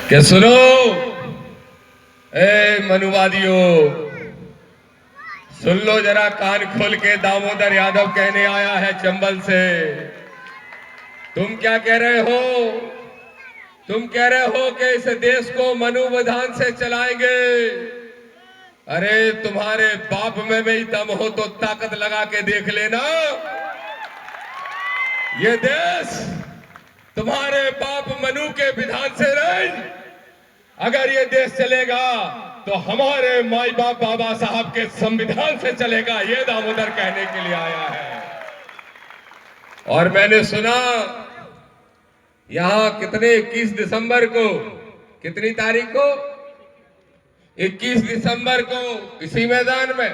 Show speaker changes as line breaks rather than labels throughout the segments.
कि सुनो ए मनुवादियों, सुन लो जरा कान खोल के। दामोदर यादव कहने आया है चंबल से। तुम क्या कह रहे हो? तुम कह रहे हो कि इस देश को मनुविधान से चलाएंगे। अरे तुम्हारे बाप में भी दम हो तो ताकत लगा के देख लेना। ये देश तुम्हारे बाप मनु के विधान से नहीं, अगर ये देश चलेगा तो हमारे माई बाप बाबा साहब के संविधान से चलेगा। ये दामोदर कहने के लिए आया है। और मैंने सुना यहां कितने 21 दिसंबर को, कितनी तारीख को, 21 दिसंबर को इसी मैदान में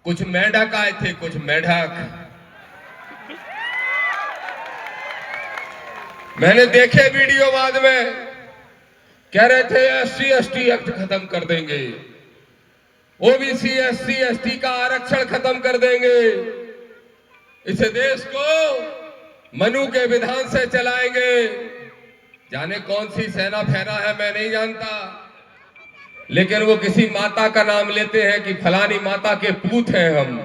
कुछ मेढक आए थे, कुछ मेढक। मैंने देखे वीडियो बाद में, कह रहे थे SC ST एक्ट खत्म कर देंगे, OBC SC ST का आरक्षण खत्म कर देंगे, इस देश को मनु के विधान से चलाएंगे। जाने कौन सी सेना फहरा है मैं नहीं जानता, लेकिन वो किसी माता का नाम लेते हैं कि फलानी माता के पूत हैं हम।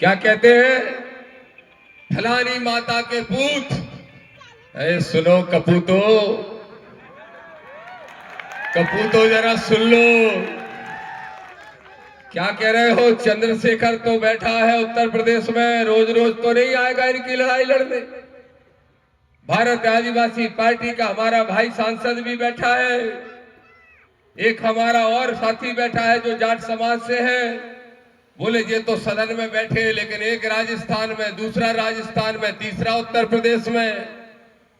क्या कहते हैं? फलानी माता के पूत। अरे सुनो कपूतो, कपूतो जरा सुन लो। क्या कह रहे हो? चंद्रशेखर तो बैठा है उत्तर प्रदेश में, रोज रोज तो नहीं आएगा इनकी लड़ाई लड़ने। भारत आदिवासी पार्टी का हमारा भाई सांसद भी बैठा है, एक हमारा और साथी बैठा है जो जाट समाज से है। बोले ये तो सदन में बैठे, लेकिन एक राजस्थान में, दूसरा राजस्थान में, तीसरा उत्तर प्रदेश में,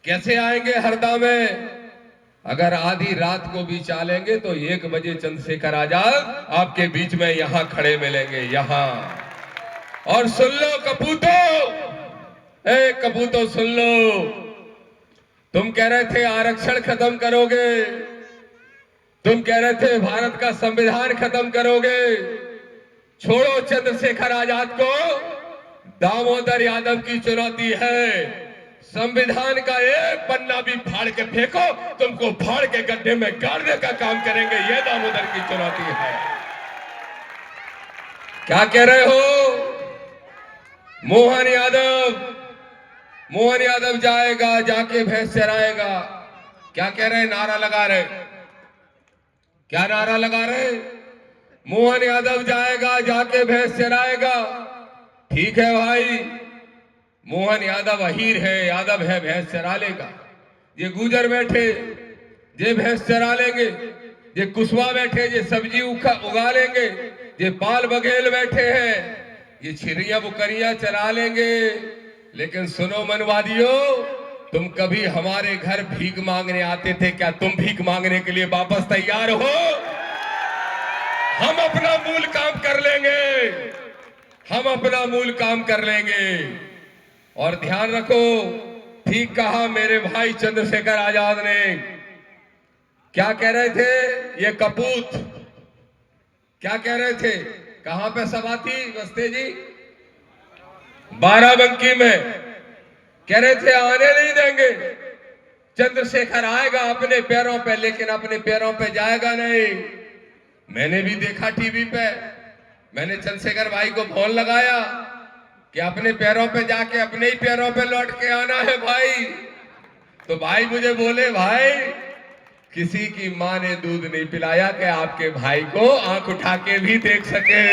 कैसे आएंगे हरदा में? अगर आधी रात को भी चालेंगे तो 1 बजे चंद्रशेखर आजाद आपके बीच में यहां खड़े मिलेंगे, यहां। और सुन लो कपूतो, ए कपूतो सुन लो। तुम कह रहे थे आरक्षण खत्म करोगे, तुम कह रहे थे भारत का संविधान खत्म करोगे। छोड़ो चंद्रशेखर आजाद को, दामोदर यादव की चुनौती है। संविधान का एक पन्ना भी फाड़ के फेंको, तुमको फाड़ के गड्ढे में गाड़ने का काम करेंगे। यह दामोदर की चुनौती है। क्या कह रहे हो? मोहन यादव, मोहन यादव जाएगा, जाके भैंस चराएगा। क्या कह रहे? नारा लगा रहे। क्या नारा लगा रहे? मोहन यादव जाएगा, जाके भैंस चराएगा। ठीक है भाई, मोहन यादव अहीर है, यादव है, भैंस चरा लेगा। ये गुजर बैठे, ये भैंस चरा लेंगे। ये कुशवा बैठे, ये सब्जी उगा लेंगे। ये पाल बघेल बैठे हैं, ये छिरिया बुकरिया चरा लेंगे। लेकिन सुनो मनवादियों, तुम कभी हमारे घर भीख मांगने आते थे क्या? तुम भीख मांगने के लिए वापस तैयार हो? हम अपना मूल काम कर लेंगे, हम अपना मूल काम कर लेंगे। और ध्यान रखो, ठीक कहा मेरे भाई चंद्रशेखर आजाद ने। क्या कह रहे थे ये कपूत? क्या कह रहे थे? कहां पे सभा थी वस्ते जी? बाराबंकी में। कह रहे थे आने नहीं देंगे, चंद्रशेखर आएगा अपने पैरों पे, लेकिन अपने पैरों पे जाएगा नहीं। मैंने भी देखा टीवी पे, मैंने चंद्रशेखर भाई को फोन लगाया कि अपने पैरों पे जाके अपने ही पैरों पे लौट के आना है भाई। तो भाई मुझे बोले, भाई किसी की मां ने दूध नहीं पिलाया कि आपके भाई को आंख उठा के भी देख सके।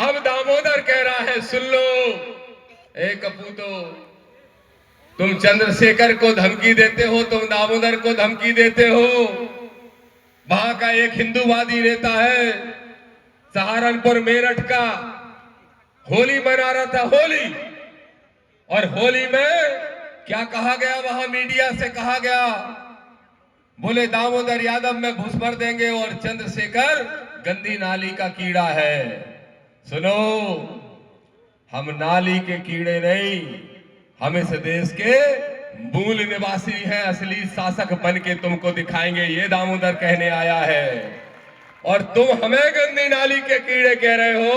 अब दामोदर कह रहा है, सुन लो ए कपूतो, तुम चंद्रशेखर को धमकी देते हो, तुम दामोदर को धमकी देते हो। वहां का एक हिंदूवादी नेता है सहारनपुर मेरठ का, होली मना रहा था, होली। और होली में क्या कहा गया? वहां मीडिया से कहा गया, बोले दामोदर यादव में घुस भर देंगे और चंद्रशेखर गंदी नाली का कीड़ा है। सुनो, हम नाली के कीड़े नहीं, हम इस देश के मूल निवासी हैं, असली शासक बन के तुमको दिखाएंगे। ये दामोदर कहने आया है। और तुम हमें गंदी नाली के कीड़े कह रहे हो।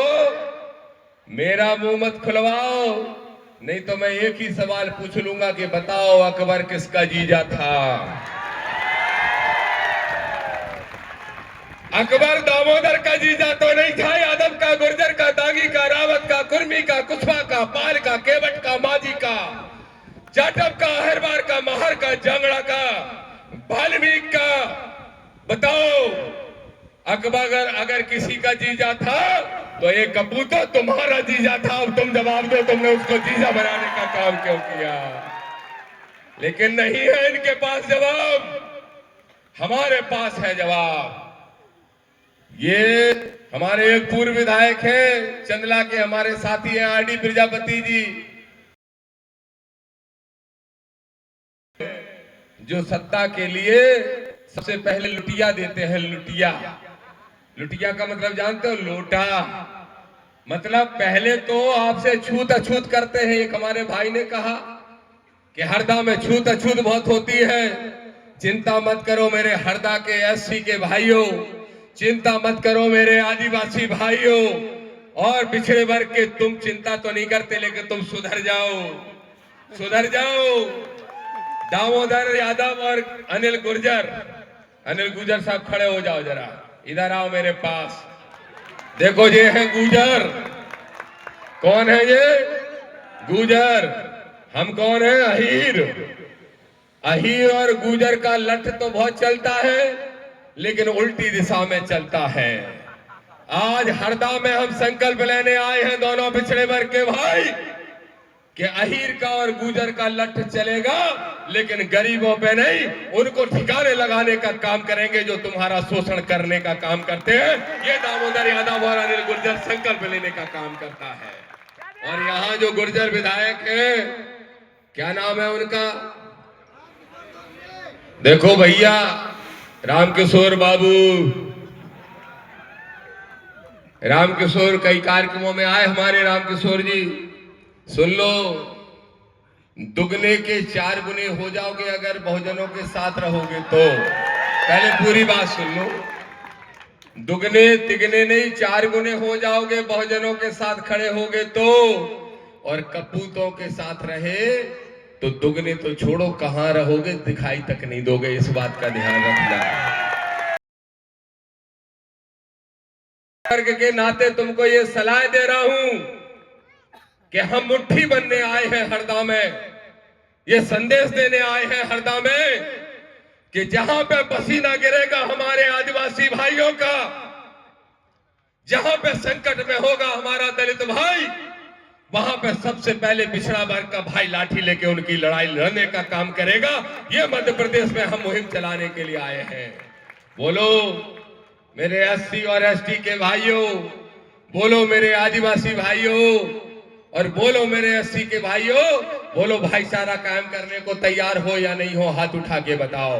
मेरा मुंह मत खुलवाओ, नहीं तो मैं एक ही सवाल पूछ लूंगा कि बताओ अकबर किसका जीजा था? अकबर दामोदर का जीजा तो नहीं था। यादव का, गुर्जर का, दागी का, रावत का, कुर्मी का, कुशवा का, पाल का, केवट का, माझी का, जाटव का, अहिरवार का, महार का, जांगड़ा का, वाल्मीकि का। बताओ अकबर अगर किसी का जीजा था तो ये कपूतो तुम्हारा जीजा था। अब तुम जवाब दो, तुमने उसको जीजा बनाने का काम क्यों किया? लेकिन नहीं है इनके पास जवाब, हमारे पास है जवाब। ये हमारे एक पूर्व विधायक हैं चंदला के, हमारे साथी हैं आरडी प्रजापति जी, जो सत्ता के लिए सबसे पहले लुटिया देते हैं। लुटिया, लुटिया का मतलब जानते हो? लोटा। मतलब पहले तो आपसे छूत अछूत करते हैं। एक हमारे भाई ने कहा कि हरदा में छूत अछूत बहुत होती है। चिंता मत करो मेरे हरदा के एससी के भाइयों, चिंता मत करो मेरे आदिवासी भाइयों और पिछड़े वर्ग के, तुम चिंता तो नहीं करते लेकिन तुम सुधर जाओ, सुधर जाओ। दामोदर यादव और अनिल गुर्जर साहब खड़े हो जाओ जरा, इधर आओ मेरे पास। देखो ये है गुर्जर। कौन है ये? गुर्जर। हम कौन है? अहीर। अहीर और गुर्जर का लठ तो बहुत चलता है लेकिन उल्टी दिशा में चलता है। आज हरदा में हम संकल्प लेने आए हैं दोनों पिछड़े वर्ग के भाई कि अहीर का और गुर्जर का लठ चलेगा लेकिन गरीबों पे नहीं। उनको ठिकाने लगाने का काम करेंगे जो तुम्हारा शोषण करने का काम करते हैं। ये दामोदर यादव और अनिल गुर्जर संकल्प लेने का काम करता है। और यहाँ जो गुर्जर विधायक है, क्या नाम है उनका? देखो भैया, रामकिशोर बाबू। रामकिशोर कई कार्यक्रमों में आए हमारे रामकिशोर जी। सुन लो, दुगने के 4 गुने हो जाओगे अगर बहुजनों के साथ रहोगे तो। पहले पूरी बात सुन लो। दुगने तिगने नहीं, 4 गुने हो जाओगे बहुजनों के साथ खड़े होगे तो। और कपूतों के साथ रहे तो दुगने तो छोड़ो, कहां रहोगे दिखाई तक नहीं दोगे। इस बात का ध्यान रखना। वर्ग के नाते तुमको ये सलाह दे रहा हूं कि हम मुट्ठी बनने आए हैं हरदा में। ये संदेश देने आए हैं हरदा में कि जहां पे पसीना गिरेगा हमारे आदिवासी भाइयों का, जहां पे संकट में होगा हमारा दलित भाई, वहां पे सबसे पहले पिछड़ा वर्ग का भाई लाठी लेके उनकी लड़ाई लड़ने का काम करेगा। ये मध्य प्रदेश में हम मुहिम चलाने के लिए आए हैं। बोलो मेरे एससी और एसटी के भाइयों, बोलो मेरे आदिवासी भाइयों, और बोलो मेरे एससी के भाइयों, बोलो भाईचारा कायम करने को तैयार हो या नहीं हो? हाथ उठा के बताओ।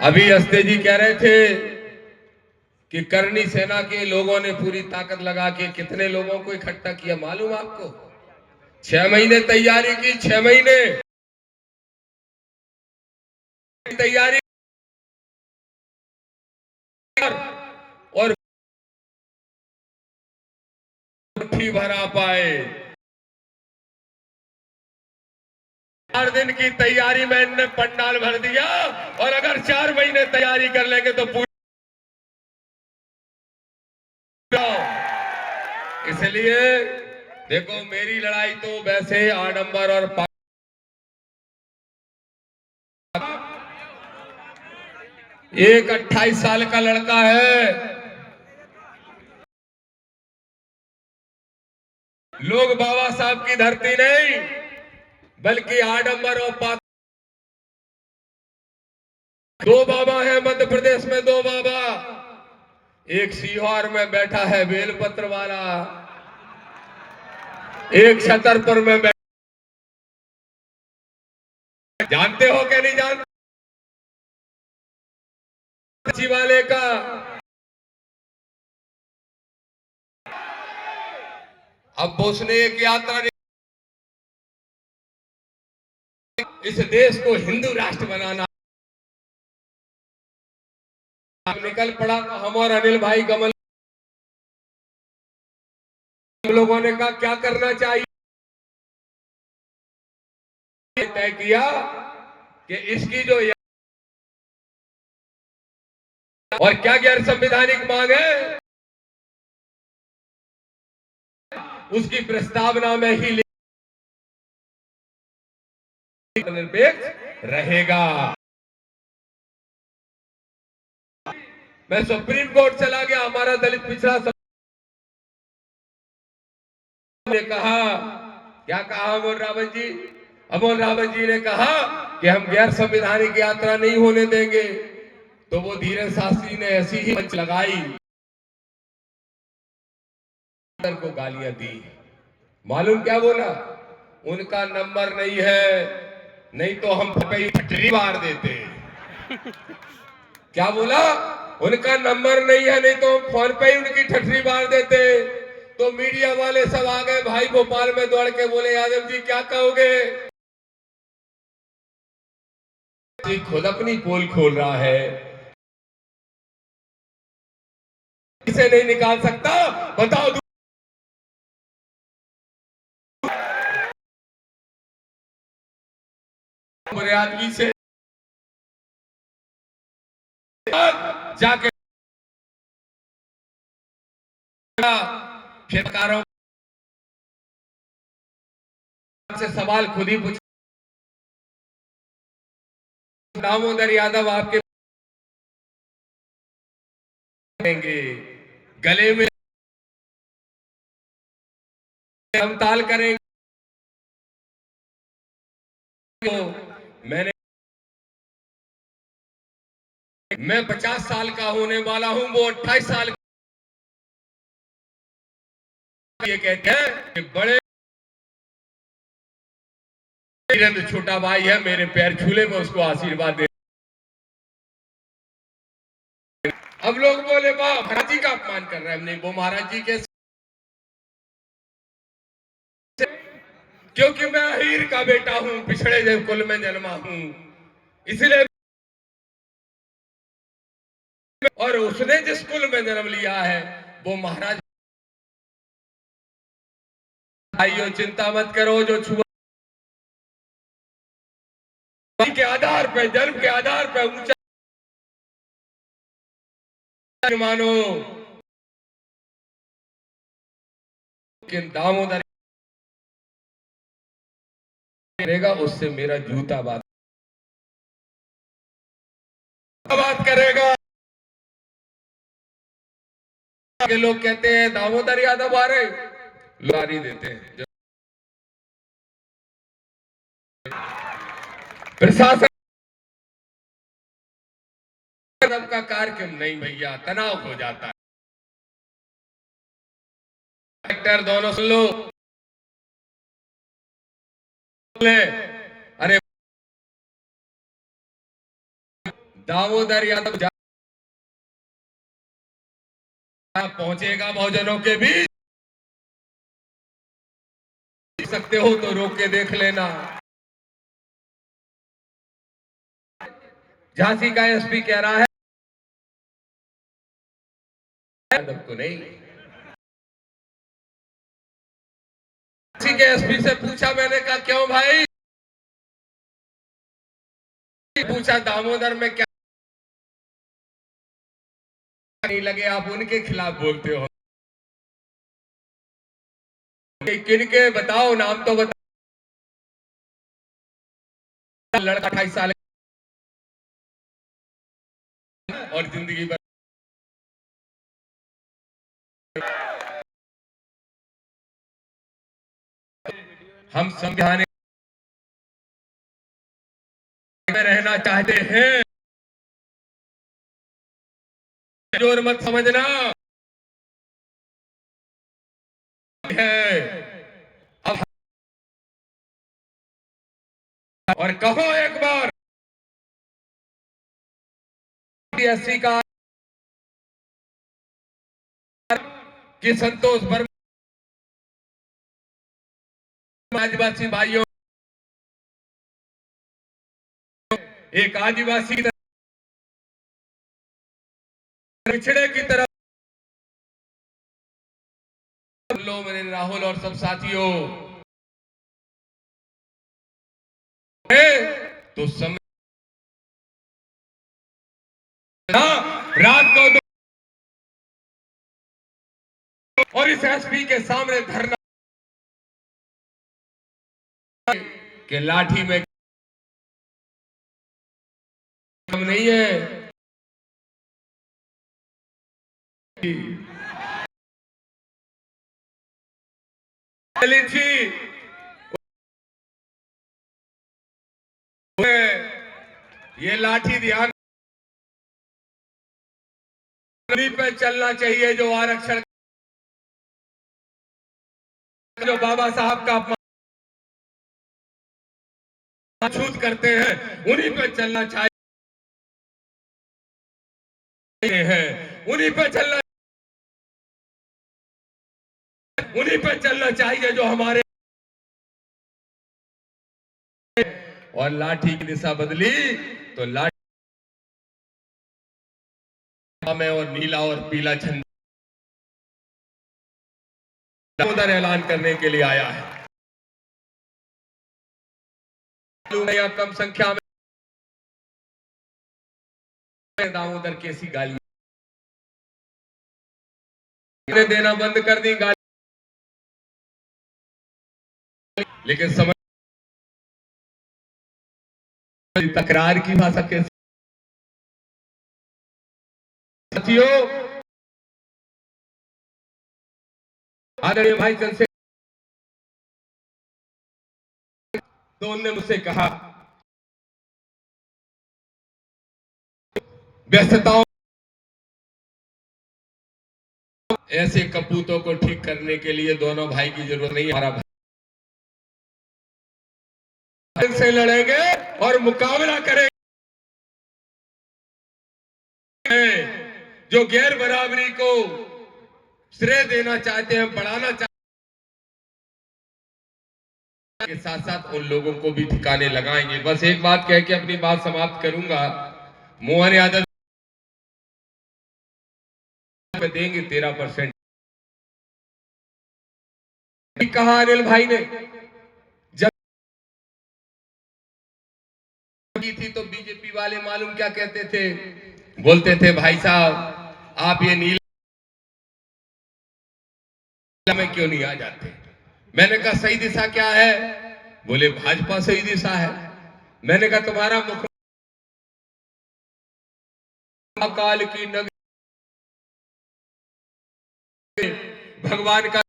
अभी अस्ते जी कह रहे थे कि करनी सेना के लोगों ने पूरी ताकत लगा के कितने लोगों को इकट्ठा किया मालूम आपको? 6 महीने तैयारी की, 6 महीने तैयारी और मुट्ठी भरा पाए। 4 दिन की तैयारी में इनने पंडाल भर दिया। और अगर 4 महीने तैयारी कर लेंगे तो पूरी। इसलिए देखो, मेरी लड़ाई तो वैसे आडंबर और एक 28 साल का लड़का है, लोग बाबा साहब की धरती नहीं बल्कि आडंबर और पाक। 2 बाबा है मध्य प्रदेश में, 2 बाबा। एक सीहोर में बैठा है बेलपत्र वाला, एक छतरपुर में बैठा। जानते हो क्या नहीं जानते? वाले का अब उसने एक यात्रा, इस देश को हिंदू राष्ट्र बनाना निकल पड़ा। तो हम और अनिल भाई कमल हम लोगों ने कहा क्या करना चाहिए, तय किया कि इसकी जो और क्या गैर संवैधानिक मांग है उसकी प्रस्तावना में ही निरपेक्ष रहेगा। मैं सुप्रीम कोर्ट चला गया, हमारा दलित पिछड़ा ने कहा, क्या कहा अमोल रावत जी ने कहा कि हम गैर संवैधानिक यात्रा नहीं होने देंगे। तो वो धीरेन्द्र शास्त्री ने ऐसी ही मंच लगाई, को गालियां दी। मालूम क्या बोला, उनका नंबर नहीं है, नहीं तो हम फटरी मार देते। क्या बोला, उनका नंबर नहीं है, नहीं तो हम फोन पे ही उनकी ठठरी मार देते। तो मीडिया वाले सब आ गए भाई, भोपाल में दौड़ के बोले यादव जी क्या कहोगे, खुद अपनी पोल खोल रहा है, इसे नहीं निकाल सकता, बताओ बुरे आदमी से जाके पत्रकारों से सवाल खुद ही पूछ, दामोदर यादव आपके गले में हम ताल करेंगे। तो मैं 50 साल का होने वाला हूं, वो 28 साल ये कहते हैं कि बड़े वीरेंद्र छोटा भाई है, मेरे पैर छूले में उसको आशीर्वाद दे। अब लोग बोले वाह महाराज जी का अपमान कर रहे हैं। नहीं, वो महाराज जी के, क्योंकि मैं अहीर का बेटा हूं, पिछड़े कुल में जन्मा हूं, इसलिए। और उसने जिस कुल में जन्म लिया है वो महाराज, भाइयों चिंता मत करो, जो छुआ के आधार पर, जन्म के आधार पर ऊंचा मानो, दामोदर करेगा उससे मेरा जूता बात करेगा। के लोग कहते हैं दामोदर यादव आ रहे, लारी देते हैं। प्रशासन का कार्यक्रम नहीं भैया, तनाव हो जाता है। कलेक्टर दोनों सुन लो, अरे दामोदर यादव पहुंचेगा बहुजनों के बीच, सकते हो तो रोक के देख लेना। झांसी का एसपी कह रहा है यादव को नहीं। झांसी के एसपी से पूछा, मैंने कहा क्यों भाई, पूछा दामोदर में क्या नहीं लगे, आप उनके खिलाफ बोलते हो। किनके बताओ, नाम तो बताओ। लड़का 28 साल और जिंदगी भर हम संविधान में रहना चाहते हैं, जोर मत समझना है। अब और कहो एक बार एससी का कि संतोष वर्मा आदिवासी भाइयों, एक आदिवासी की तरफ, पिछड़े की तरफ लो मेरे राहुल और सब साथियों, तो समय रात को और इस एसपी के सामने धरना के लाठी में कम नहीं है। ये लाठी ध्यान पे चलना चाहिए, जो आरक्षण, जो बाबा साहब का अपमान करते हैं, उन्हीं पे चलना चाहिए है, उन्हीं पे चलना चाहिए जो हमारे। और लाठी की दिशा बदली तो लाठी में और नीला और पीला झंडा उधर ऐलान करने के लिए आया है। यहाँ कम संख्या में दामोदर की ऐसी गाली देना बंद कर दी गाली, लेकिन समझ तकरार की भाषा के साथियों, आदरणीय भाई चंद्रशेखर, तो उन्होंने मुझसे कहा व्यस्तताओं ऐसे कपूतों को ठीक करने के लिए दोनों भाई की जरूरत नहीं है, हमारा भाई से लड़ेंगे और मुकाबला करेंगे। जो गैर बराबरी को श्रेय देना चाहते हैं, बढ़ाना चाहते हैं, के साथ साथ उन लोगों को भी ठिकाने लगाएंगे। बस एक बात कह के अपनी बात समाप्त करूंगा। मोहन यादव में देंगे 13%, कहा अनिल भाई ने। जब थी तो बीजेपी वाले मालूम क्या कहते थे, बोलते थे भाई साहब आप ये नीला में क्यों नहीं आ जाते। मैंने कहा सही दिशा क्या है, बोले भाजपा सही दिशा है। मैंने कहा तुम्हारा मुख्य काल की नगरी भगवान का,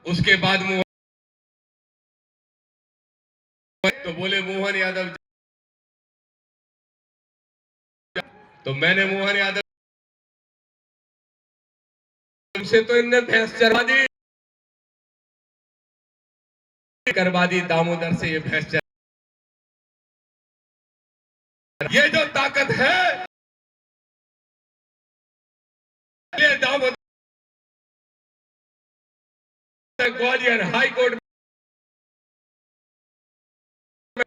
उसके बाद तो बोले मोहन यादव, तो मैंने मोहन यादव से तो इनने भैंस चरवा दी, करवा दी, दामोदर से ये भैंस चरवा। ये जो ताकत है ये दामोदर ग्वालियर हाई कोर्ट में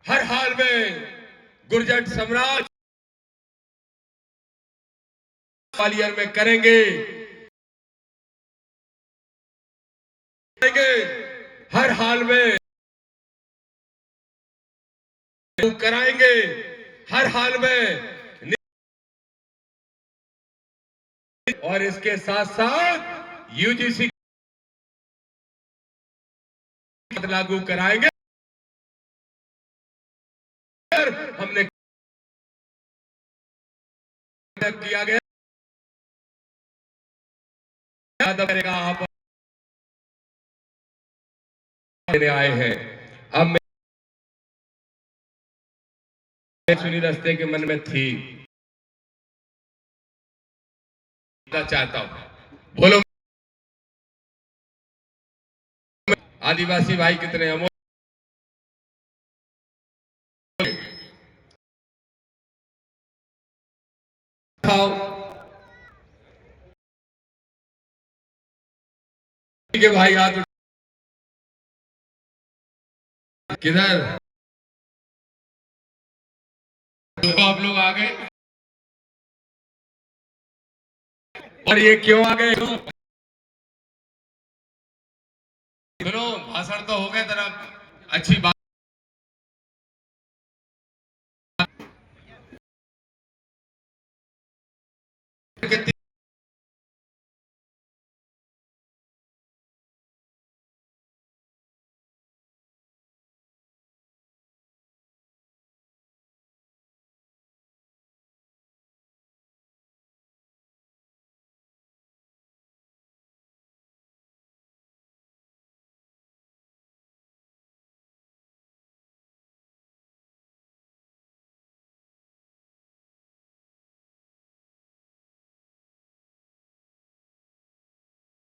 हर हाल में गुर्जर सम्राट ग्वालियर में करेंगे, हर हाल में कराएंगे, हर हाल में। और इसके साथ साथ यूजीसी लागू कराएंगे। हमने किया गया आप आए हैं। अब मैं सुनी दस्ते के मन में थी, चाहता हूं, बोलो आदिवासी भाई कितने अमोल के भाई हाथ किधर, तो आप लोग आ गए। और ये क्यों आ गए? सुनो, भाषण तो हो गए, तरफ अच्छी बात